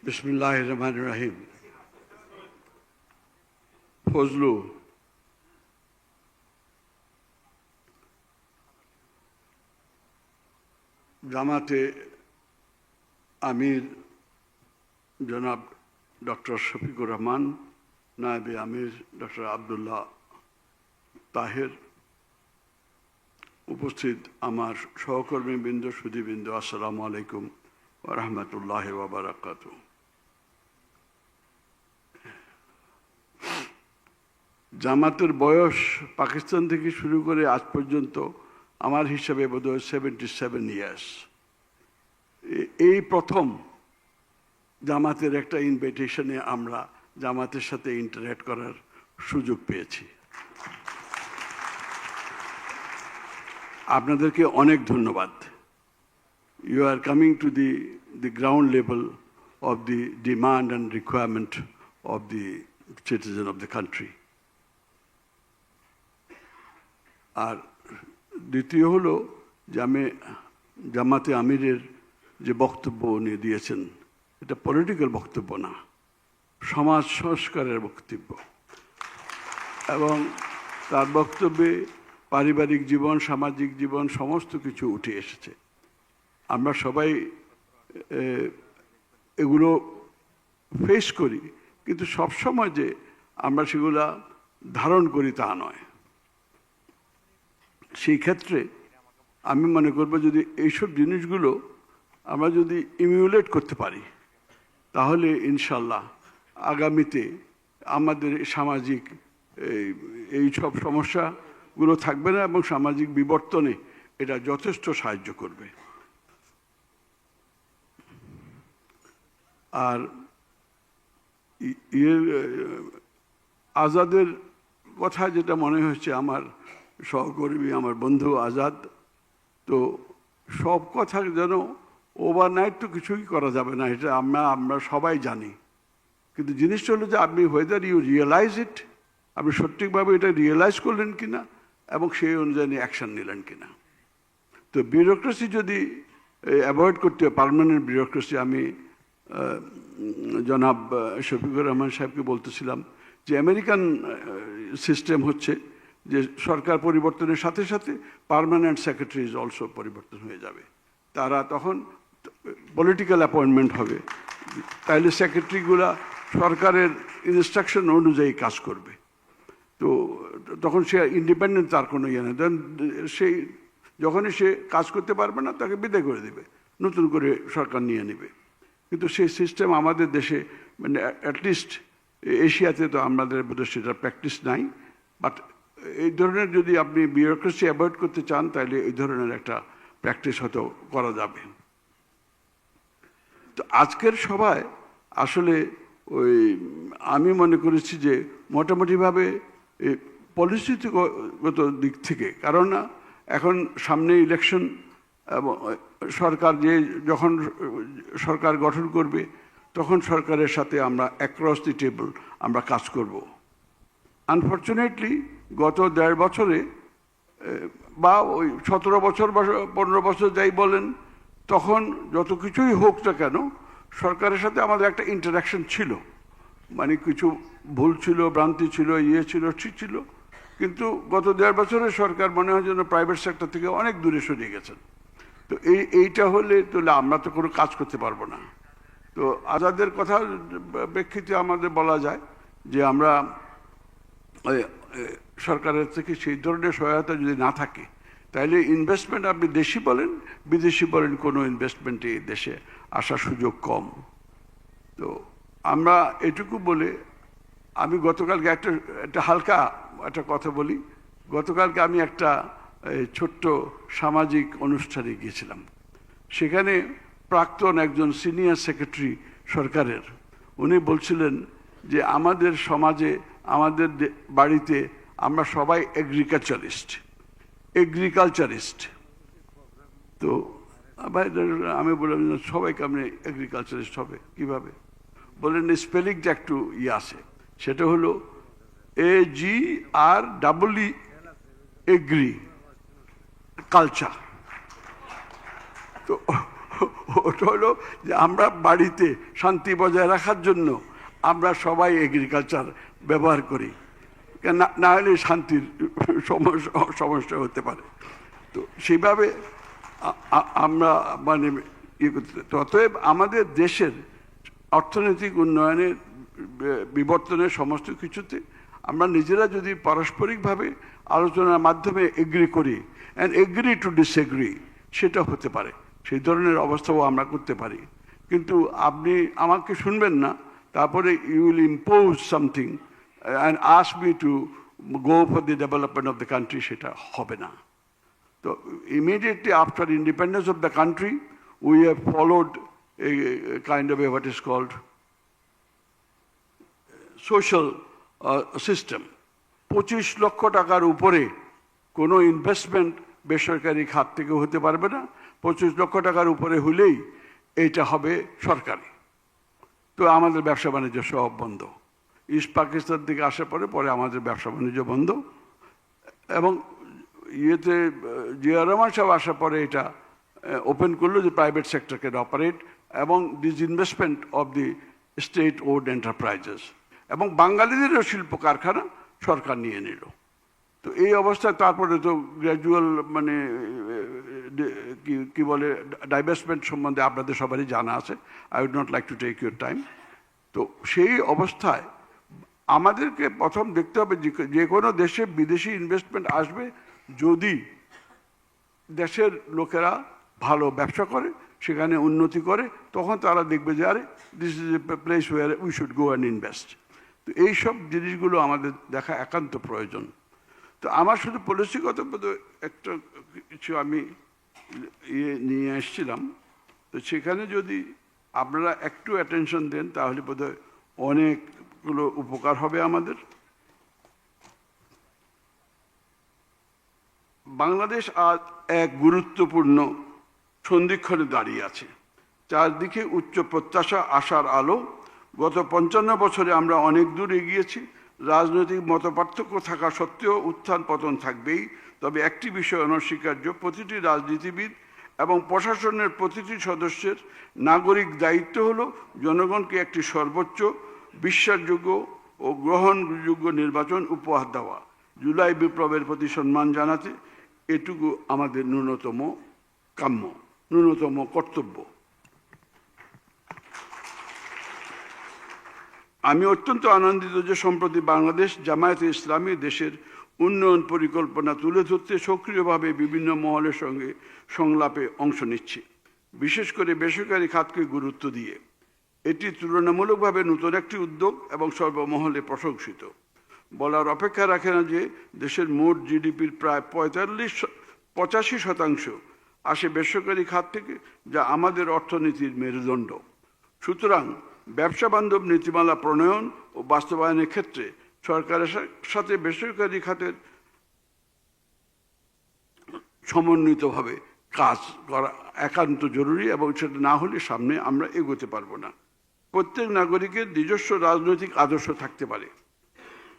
বিসমিল্লাহির রহমানির রহিম। ফজলু, জামাতে আমির জনাব ডক্টর শফিকুর রহমান, নায়েবে আমির ডক্টর আবদুল্লাহ তাহের, উপস্থিত আমার সহকর্মীবৃন্দ, সুধীবৃন্দ, আসসালামু আলাইকুম ওয়া রাহমাতুল্লাহি ওয়া বারাকাতুহু। জামাতের বয়স পাকিস্তান থেকে শুরু করে আজ পর্যন্ত আমার হিসাবে বোধহয় 77 ইয়ার্স। এই প্রথম জামাতের একটা ইনভিটেশনে আমরা জামাতের সাথে ইন্টারঅ্যাক্ট করার সুযোগ পেয়েছি। আপনাদেরকে অনেক ধন্যবাদ। You are coming to the ground level of the demand and requirement of the citizen of the country. আর দ্বিতীয় হলো যে জামাতে আমিরের যে বক্তব্য উনি দিয়েছেন, এটা পলিটিক্যাল বক্তব্য না, সমাজ সংস্কারের বক্তব্য, এবং তার বক্তব্যে পারিবারিক জীবন, সামাজিক জীবন সমস্ত কিছু উঠে এসেছে। আমরা সবাই এগুলো ফেস করি, কিন্তু সবসময় যে আমরা সেগুলা ধারণ করি তা নয়। সেই ক্ষেত্রে আমি মনে করব যদি এইসব জিনিসগুলো আমরা যদি ইমিউলেট করতে পারি তাহলে ইনশাল্লাহ আগামীতে আমাদের সামাজিক এই সব সমস্যাগুলো থাকবে না এবং সামাজিক বিবর্তনে এটা যথেষ্ট সাহায্য করবে। আর আজাদের কথা যেটা মনে হচ্ছে, আমার সহকর্মী আমার বন্ধু আজাদ, তো সব কথা যেন ওভারনাইট তো কিছুই করা যাবে না, এটা আমরা সবাই জানি। কিন্তু জিনিসটা হলো যে আপনি ওয়েদার ইউ রিয়েলাইজ ইট, আপনি সঠিকভাবে এটা রিয়েলাইজ করলেন কিনা এবং সেই অনুযায়ী অ্যাকশন নিলেন কিনা। তো বিউরোক্রেসি যদি অ্যাভয়েড করতে হয়, পার্মানেন্ট বিউরোক্রেসি, আমি জনাব শফিকুর রহমান সাহেবকে বলতেছিলাম যে আমেরিকান সিস্টেম হচ্ছে যে সরকার পরিবর্তনের সাথে সাথে পার্মানেন্ট সেক্রেটারিজ অলসো পরিবর্তন হয়ে যাবে, তারা তখন পলিটিক্যাল অ্যাপয়েন্টমেন্ট হবে, তাইলে সেক্রেটারিগুলা সরকারের ইনস্ট্রাকশন অনুযায়ী কাজ করবে। তো তখন সে ইন্ডিপেন্ডেন্ট, তার কোনো ইয়ে নেই, সেই যখনই সে কাজ করতে পারবে না তাকে বিদায় করে দেবে, নতুন করে সরকার নিয়ে নেবে। কিন্তু সেই সিস্টেম আমাদের দেশে, মানে অ্যাটলিস্ট এশিয়াতে তো আমাদের বোধহয় সেটার প্র্যাকটিস নাই। বাট এই ধরনের যদি আপনি বিউরোক্রেসি অ্যাভয়েড করতে চান তাহলে এই ধরনের একটা প্র্যাকটিস হয়তো করা যাবে। তো আজকের সভায় আসলে আমি মনে করেছি যে মোটামুটিভাবে পলিসিগত দিক থেকে, কারণ এখন সামনে ইলেকশন এবং সরকার যখন সরকার গঠন করবে তখন সরকারের সাথে আমরা অ্যাক্রস দি টেবল আমরা কাজ করব। আনফর্চুনেটলি গত 1.5 বছরে বা ওই 17 বছর বা 15 বছর যাই বলেন, তখন যত কিছুই হোক না কেন সরকারের সাথে আমাদের একটা ইন্টারাকশন ছিল, মানে কিছু ভুল ছিল, ভ্রান্তি ছিল, ছিল, ঠিক ছিল। কিন্তু গত 1.5 বছরে সরকার মনে হয় যেন প্রাইভেট সেক্টর থেকে অনেক দূরে সরিয়ে গেছেন। তো এইটা হলে তাহলে আমরা তো কোনো কাজ করতে পারবো না। তো আজাদের কথা প্রেক্ষিতে আমাদের বলা যায় যে আমরা সরকারের থেকে সেই ধরনের সহায়তা যদি না থাকে তাহলে ইনভেস্টমেন্ট, আপনি দেশি বলেন বিদেশি বলেন, কোনো ইনভেস্টমেন্টে দেশে আসার সুযোগ কম। তো আমরা এটুকু বলে আমি গতকালকে একটা হালকা একটা কথা বলি। গতকালকে আমি একটা ছোট্ট সামাজিক অনুষ্ঠানে গিয়েছিলাম। সেখানে প্রাক্তন একজন সিনিয়র সেক্রেটারি সরকারের, উনি বলছিলেন যে আমাদের সমাজে, আমাদের বাড়িতে আমরা সবাই এগ্রিকালচারিস্ট। তো আমি বললাম সবাই কেমন এগ্রিকালচারিস্ট হবে, কিভাবে? বললেন স্পেলিংটা একটু আছে, সেটা হলো AGREE, এগ্রি কালচার। তো ওটা হলো যে আমরা বাড়িতে শান্তি বজায় রাখার জন্য আমরা সবাই এগ্রিকালচার ব্যবহার করি, না হলে শান্তির সমস্যা হতে পারে। তো সেইভাবে আমরা মানে ইয়ে করতে, অতএব আমাদের দেশের অর্থনৈতিক উন্নয়নের, বিবর্তনের সমস্ত কিছুতে আমরা নিজেরা যদি পারস্পরিকভাবে আলোচনার মাধ্যমে এগ্রি করি, অ্যান্ড এগ্রি টু ডিসএগ্রি, সেটা হতে পারে, সেই ধরনের অবস্থাও আমরা করতে পারি। কিন্তু আপনি আমাকে শুনবেন না, তারপরে you will impose something and ask me to go for the development of the country, সেটা হবে না। তো immediately after independence of the country we have followed a kind of a what is called social system. 25 লক্ষ টাকার উপরে কোনো investment বেসরকারি খাত থেকে হতে পারবে না। 25 লক্ষ টাকার উপরে হলেই এইটা হবে সরকারি। তো আমাদের ব্যবসা বাণিজ্য সব বন্ধ। ইস্ট পাকিস্তান থেকে আসার পরে আমাদের ব্যবসা বাণিজ্য বন্ধ। এবং ইয়েতে জিয়া রহমান সাহেব আসার পরে এটা ওপেন করলো যে প্রাইভেট সেক্টর ক্যান অপারেট এবং disinvestment of the state owned enterprises, এবং বাঙালিদেরও শিল্প কারখানা সরকার নিয়ে নিল। তো এই অবস্থায় তারপরে তো গ্র্যাজুয়াল মানে কি বলে ডাইভেস্টমেন্ট সম্বন্ধে আপনাদের সবারই জানা আছে, I would not like to take your time. তো সেই অবস্থায় আমাদেরকে প্রথম দেখতে হবে যে কোনো দেশে বিদেশি ইনভেস্টমেন্ট আসবে যদি দেশের লোকেরা ভালো ব্যবসা করে, সেখানে উন্নতি করে, তখন তারা দেখবে যে আরে this is a place where we should go and invest. তো এইসব জিনিসগুলো আমাদের দেখা একান্ত প্রয়োজন। তো আমার শুধু পলিসিগত একটা কিছু আমি নিয়ে এসেছিলাম, তো সেখানে যদি আপনারা একটু অ্যাটেনশন দেন তাহলে বোধহয় অনেকগুলো উপকার হবে আমাদের। বাংলাদেশ আজ এক গুরুত্বপূর্ণ সন্ধিক্ষণে দাঁড়িয়ে আছে। চারদিকে উচ্চ প্রত্যাশা, আশার আলো। গত 55 বছরে আমরা অনেক দূর এগিয়েছি। রাজনৈতিক মতপার্থক্য থাকা সত্ত্বেও উত্থান পতন থাকবেই। তবে একটি বিষয় অনস্বীকার্য, প্রতিটি রাজনীতিবিদ এবং প্রশাসনের প্রতিটি সদস্যের নাগরিক দায়িত্ব হলো জনগণকে একটি সর্বোচ্চ, বিশ্বাসযোগ্য ও গ্রহণযোগ্য নির্বাচন উপহার দেওয়া। জুলাই বিপ্লবের প্রতি সম্মান জানাতে এটুকু আমাদের ন্যূনতম কাম্য, ন্যূনতম কর্তব্য। আমি অত্যন্ত আনন্দিত যে সম্প্রতি বাংলাদেশ জামায়াতে ইসলামী দেশের উন্নয়ন পরিকল্পনা তুলে ধরতে সক্রিয়ভাবে বিভিন্ন মহলের সঙ্গে সংলাপে অংশ নিচ্ছে, বিশেষ করে বেসরকারি খাতকে গুরুত্ব দিয়ে। এটি তুলনামূলকভাবে নতুন একটি উদ্যোগ এবং সর্বমহলে প্রশংসিত। বলার অপেক্ষা রাখে না যে দেশের মোট জিডিপির প্রায় 85% আসে বেসরকারি খাত থেকে, যা আমাদের অর্থনীতির মেরুদণ্ড। সুতরাং ব্যবসা বান্ধব নীতিমালা প্রণয়ন ও বাস্তবায়নের ক্ষেত্রে সরকারের সাথে বেসরকারি খাতের সমন্বিতভাবে কাজ করা একান্ত জরুরি, এবং সেটা না হলে সামনে আমরা এগোতে পারবো না। প্রত্যেক নাগরিকের নিজস্ব রাজনৈতিক আদর্শ থাকতে পারে।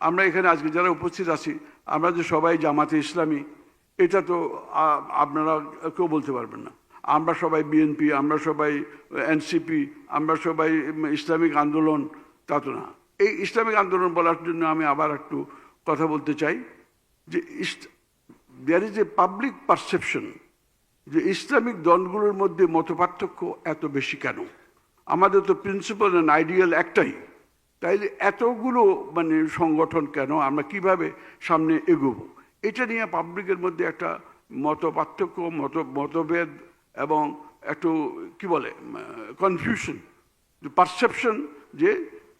আমরা এখানে আজকে যারা উপস্থিত আছি, আমরা যে সবাই জামাতে ইসলামী, এটা তো আপনারা কেউ বলতে পারবেন না। আমরা সবাই বিএনপি, আমরা সবাই এনসিপি, আমরা সবাই ইসলামিক আন্দোলন, তা তো না। এই ইসলামিক আন্দোলন বলার জন্য আমি আবার একটু কথা বলতে চাই যে there is a public perception যে ইসলামিক দলগুলোর মধ্যে মতপার্থক্য এত বেশি কেন? আমাদের তো প্রিন্সিপাল অ্যান্ড আইডিয়াল একটাই, তাইলে এতগুলো মানে সংগঠন কেন? আমরা কিভাবে সামনে এগোবো? এটা নিয়ে পাবলিকের মধ্যে একটা মতপার্থক্য, মতভেদ এবং একটু কি বলে কনফিউশন, পারসেপশন যে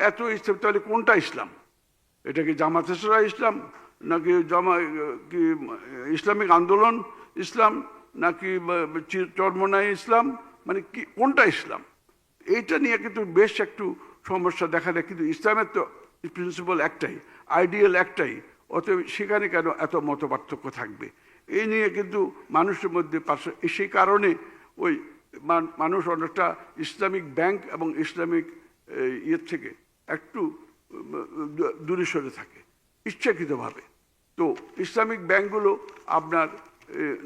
এত ইসলাম, তাহলে কোনটা ইসলাম? এটা কি জামাত ইসলাম, নাকি কি ইসলামিক আন্দোলন ইসলাম, নাকি চরমনাই ইসলাম, মানে কি কোনটা ইসলাম? এইটা নিয়ে কিন্তু বেশ একটু সমস্যা দেখা দেয়। কিন্তু ইসলামের তো প্রিন্সিপাল একটাই, আইডিয়াল একটাই, অতএব সেখানে কেন এত মতপার্থক্য থাকবে? এই নিয়ে কিন্তু মানুষের মধ্যে সেই কারণে ওই মানুষ অনেকটা ইসলামিক ব্যাংক এবং ইসলামিক ইয়ের থেকে একটু দূরে সরে থাকে ইচ্ছাকৃতভাবে। তো ইসলামিক ব্যাংকগুলো আপনার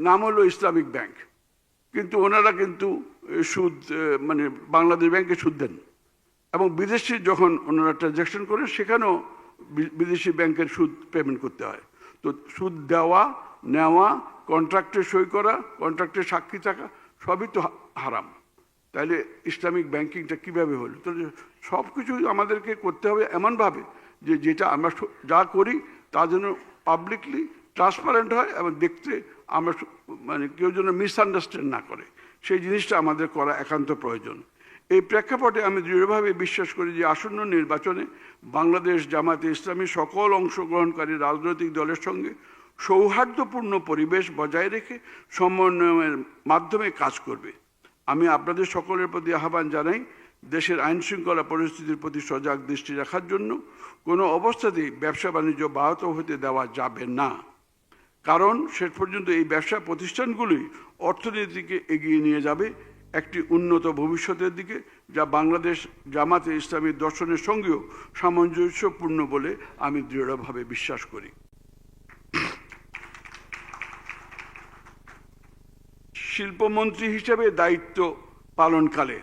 নাম হলো ইসলামিক ব্যাংক, কিন্তু ওনারা কিন্তু সুদ মানে বাংলাদেশ ব্যাংকে সুদ দেন, এবং বিদেশি যখন ওনারা ট্রানজ্যাকশন করে সেখানেও বিদেশি ব্যাংকের সুদ পেমেন্ট করতে হয়। তো সুদ দেওয়া, নেওয়া, কন্ট্রাক্টে সই করা, কন্ট্রাক্টে সাক্ষী থাকা, সবই তো হারাম। তাহলে ইসলামিক ব্যাংকিংটা কীভাবে হলো? তো সব কিছু আমাদেরকে করতে হবে এমনভাবে যে যেটা আমরা যা করি তা যেন পাবলিকলি ট্রান্সপারেন্ট হয় এবং দেখতে আমরা মানে কেউ যেন মিসআন্ডারস্ট্যান্ড না করে, সেই জিনিসটা আমাদের করা একান্ত প্রয়োজন। এই প্রেক্ষাপটে আমি দৃঢ়ভাবে বিশ্বাস করি যে আসন্ন নির্বাচনে বাংলাদেশ জামায়াতে ইসলামী সকল অংশগ্রহণকারী রাজনৈতিক দলের সঙ্গে সৌহার্দ্যপূর্ণ পরিবেশ বজায় রেখে সমন্বয়ের মাধ্যমে কাজ করবে। আমি আপনাদের সকলের প্রতি আহ্বান জানাই দেশের আইন শৃঙ্খলা পরিস্থিতির প্রতি সজাগ দৃষ্টি রাখার জন্য। কোনো অবস্থাতেই ব্যবসা বাণিজ্য ব্যাহত হতে দেওয়া যাবে না, কারণ শেষ পর্যন্ত এই ব্যবসা প্রতিষ্ঠানগুলোই অর্থনীতিকে এগিয়ে নিয়ে যাবে একটি উন্নত ভবিষ্যতের দিকে, যা বাংলাদেশ জামাতে ইসলামী দর্শনের সঙ্গেও সামঞ্জস্যপূর্ণ বলে আমি দৃঢ়ভাবে বিশ্বাস করি। শিল্পমন্ত্রী হিসেবে দায়িত্ব পালনকালে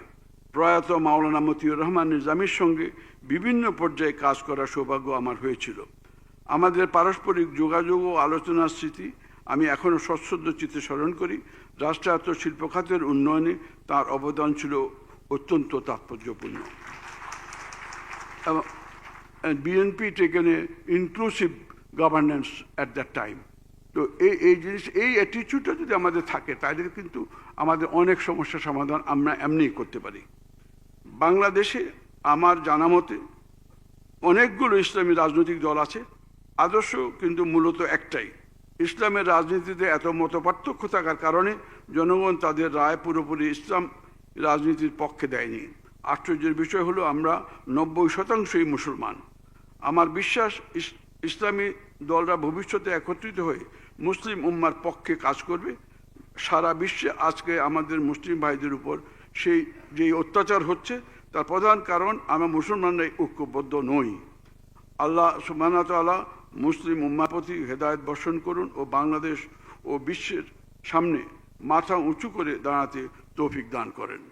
প্রয়াত মাওলানা মতিউর রহমান নিজামীর সঙ্গে বিভিন্ন পর্যায়ে কাজ করার সৌভাগ্য আমার হয়েছিল। আমাদের পারস্পরিক যোগাযোগ ও আলোচনার স্মৃতি আমি এখনও সশ্রদ্ধ চিত্তে স্মরণ করি। রাষ্ট্রায়ত্ত শিল্প খাতের উন্নয়নে তার অবদান ছিল অত্যন্ত তাৎপর্যপূর্ণ and BNP taken a inclusive governance at that time. তো এই জিনিস, এই অ্যাটিটিউডটা যদি আমাদের থাকে তাহলে কিন্তু আমাদের অনেক সমস্যার সমাধান আমরা এমনিই করতে পারি। বাংলাদেশে আমার জানা মতে অনেকগুলো ইসলামী রাজনৈতিক দল আছে, আদর্শ কিন্তু মূলত একটাই। ইসলামের রাজনীতিতে এত মতপার্থক্য থাকার কারণে জনগণ তাদের রায় পুরোপুরি ইসলাম রাজনীতির পক্ষে দেয়নি। আশ্চর্যের বিষয় হলো আমরা 90%ই মুসলমান। আমার বিশ্বাস ইসলামী দলরা ভবিষ্যতে একত্রিত হয়ে মুসলিম উম্মার পক্ষে কাজ করবে। সারা বিশ্বে আজকে আমাদের মুসলিম ভাইদের উপর সেই যেই অত্যাচার হচ্ছে তার প্রধান কারণ আমরা মুসলমানরাই ঐক্যবদ্ধ নই। আল্লাহ সুবহানাহু ওয়া তাআলা মুসলিম উম্মার প্রতি হেদায়েত বর্ষণ করুন ও বাংলাদেশ ও বিশ্বের সামনে মাথা উঁচু করে দাঁড়াতে তৌফিক দান করেন।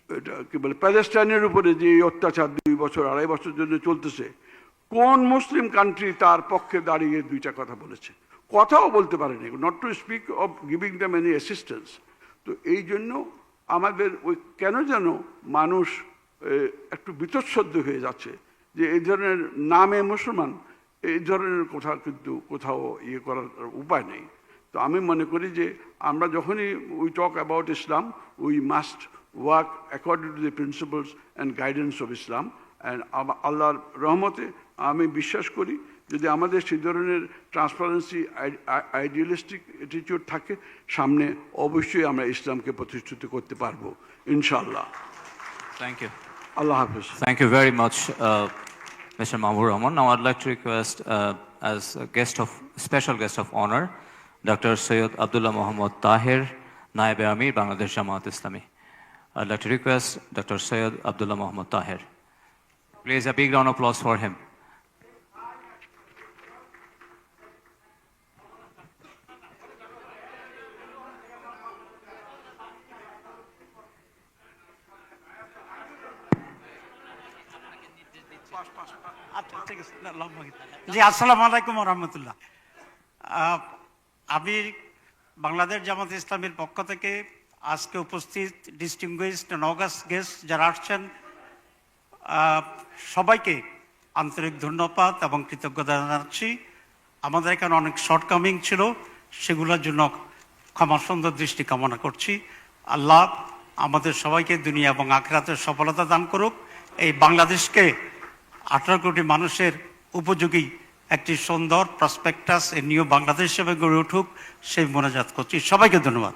এটা কি বলে, প্যালেস্টাইনের উপরে যে অত্যাচার 2 বছর 2.5 বছর জন্য চলতেছে, কোন মুসলিম কান্ট্রি তার পক্ষে দাঁড়িয়ে 2টা কথা বলেছে? কথাও বলতে পারেনি, not to speak of giving them any assistance. তো এই জন্য আমাদের ওই কেন যেন মানুষ একটু বিতঃসদ্য হয়ে যাচ্ছে যে এই ধরনের নামে মুসলমান, এই ধরনের কথা কিন্তু কোথাও ইয়ে করার উপায় নেই। তো আমি মনে করি যে আমরা যখনই we talk about Islam, we must work according to the principles and guidance of Islam. And আল্লাহর রহমতে আমি বিশ্বাস করি যদি আমাদের সেই ধরনের ট্রান্সপারেন্সি, আইডিয়ালিস্টিক অ্যাটিটিউড থাকে, সামনে অবশ্যই আমরা ইসলামকে প্রতিষ্ঠিত করতে পারবো ইনশাআল্লাহ। Thank you. আল্লাহ হাফেজ। Thank you very much, Mr. Mahmoud Rahman. Now I'd like to request, as a special guest of honor, Dr. Sayyid Abdullah Muhammad Tahir, Naib Amir, Bangladesh Jamaat Islami. I'd like to request Dr. Sayyid Abdullah Muhammad Tahir. Please, a big round of applause for him. জি, আসসালামু আলাইকুম ওয়া রাহমাতুল্লাহ। আমি বাংলাদেশ জামাত ইসলামীর পক্ষ থেকে আজকে উপস্থিত ডিস্টিংগুইশড অগাস্ট গেস্ট যারা আসছেন সবাইকে আন্তরিক ধন্যবাদ এবং কৃতজ্ঞতা জানাচ্ছি। আমাদের এখানে অনেক শর্টকামিং ছিল, সেগুলোর জন্য ক্ষমা সুন্দর দৃষ্টি কামনা করছি। আল্লাহ আমাদের সবাইকে দুনিয়া এবং আখিরাতের সফলতা দান করুক। এই বাংলাদেশকে 18 কোটি মানুষের উপযোগী একটি সুন্দর প্রসপেক্টাস, এ নিউ বাংলাদেশ হিসেবে গড়ে উঠুক, সেই মোনাজাত করছি। সবাইকে ধন্যবাদ।